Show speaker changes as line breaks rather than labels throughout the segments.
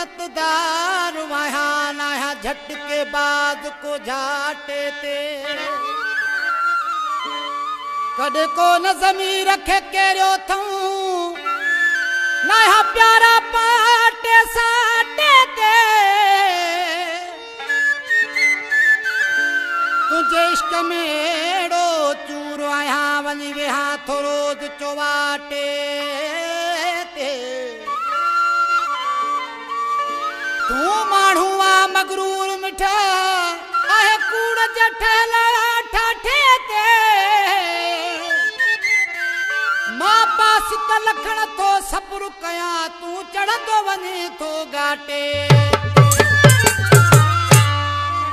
इज्जतदार वहाँ नया झटके बाद को झाटे ते कदे को न ज़मीर रखे केरियो थऊं नया प्यारा पाटे साटे ते तुझे इश्क में एड़ो चूर आया वनी वे हाथ रोज चौवाटे ते तू माण्हूआ मगरूर मिठा आहे कूड़ जठला ठाठे ते मां पास त लखण थो सब्र कया तू चढ़ंदो वने थो घाटे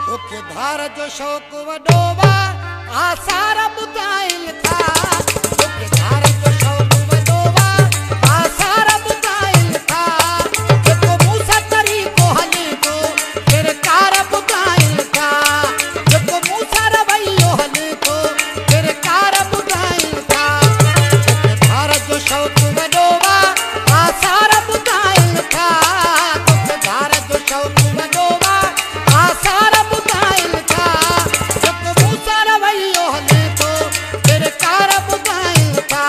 तोखे धार जो शौक़ वॾो वा आसार ॿुधाइनि था तोखे धार जो शौक़ वॾो वा आसार ॿुधाइनि था जेको मूं सां तरीक़ो हले थो किरकार ॿुधाइनि था जेको मूं सां रवैयो हले थो किरकार ॿुधाइनि था तोखे धार जो शौक़ वॾो वा आसार ॿुधाइनि था तोखे धार जो शौक़ वॾो वा आसार ॿुधाइनि था जेको मूं सां रवैयो हले थो किरकार ॿुधाइनि था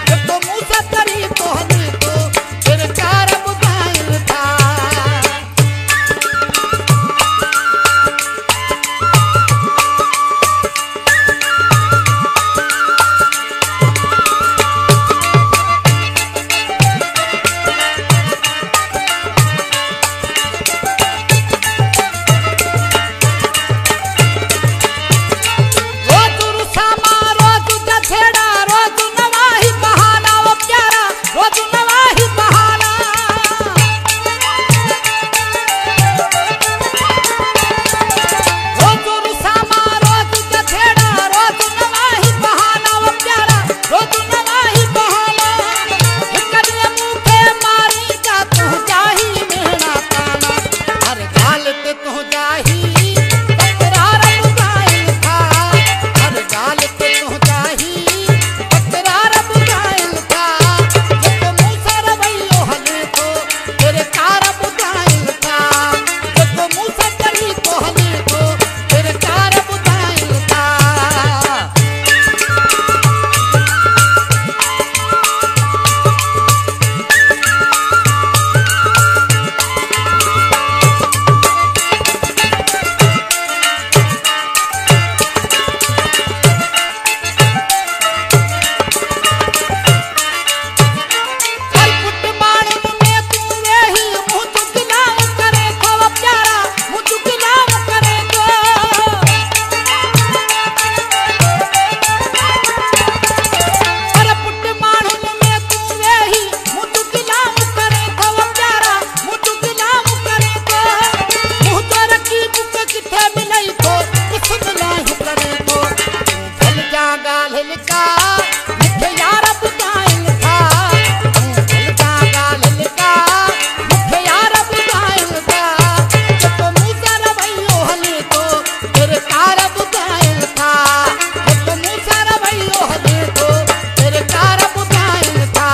जेको मूं सां तरीक़ो हले थो किरकार ॿुधाइनि था रोज़ रुसामा रोज़ जछेड़ा रोज़ नवा ही बहाना वो प्यारा रोज़ नवा ही बहाना रोज़ रुसामा रोज़ जछेड़ा रोज़ नवा ही बहाना वो प्यारा रोज़ नवा ही बहाना हिक ॾींहुं मूंखे मारी जा तुंहिंजा ही मेणा ताना हर ॻाल्हि ते तुंहिंजा ही तकरार ॿुधाइनि था हर ॻाल्हि ते तुंहिंजा ही तकरार ॿुधाइनि था जेको मूं सां रवैयो हले थो किरकार ॿुधाइनि था जेको मूं सां तरीक़ो हले थो किरकार ॿुधाइनि था हर पुट माण्हुनि में तूं वेही मुंहुं चुगलाम करे थो प्यारा मुंहुं चुगलाम करे थो हर पुट माण्हुनि में तूं वेही मुंहुं चुगलाम करे थो प्यारा मुंहुं चुगलाम करे थो मुंहुं तो रखी बुक किथे मिलई थो बिस्मिल्लाह करे थो तूं भल जा ॻाल्हि लिका मूंखे यार ॿुधाइनि था तूं भल जा ॻाल्हि लिका मूंखे यार ॿुधाइनि था जेको मूं सां रवैयो हले थो किरकार ॿुधाइनि था जेको मूं सां रवैयो हले थो किरकार ॿुधाइनि था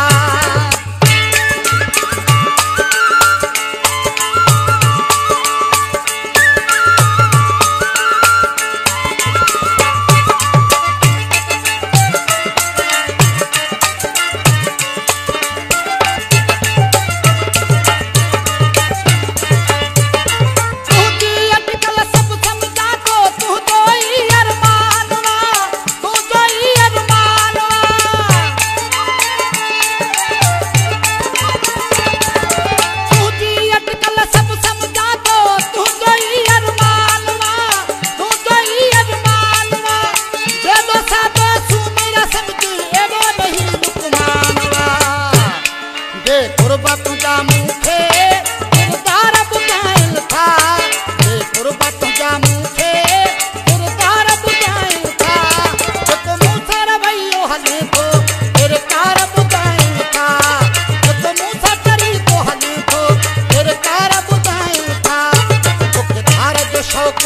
तुझी अटकल सब समझा तो तू तो ही अरमान वा तू तो ही अरमान वा तुझी अटकल सब समझा तो तू तो ही अरमान वा तू तो ही अरमान वा जेदो सादो सू मेरा समझ एडो नहीं लुकमान वा दे कुर्बा तुझा मूंखे किरदार ॿुधाइनि था दे कुर्बा तुझा मूंखे किरदार ॿुधाइनि था जेको मूं सां रवैयो हले थो किरकार ॿुधाइनि था जेको मूं सां तरीक़ो हले थो किरकार ॿुधाइनि था तोखे धार जो शौक़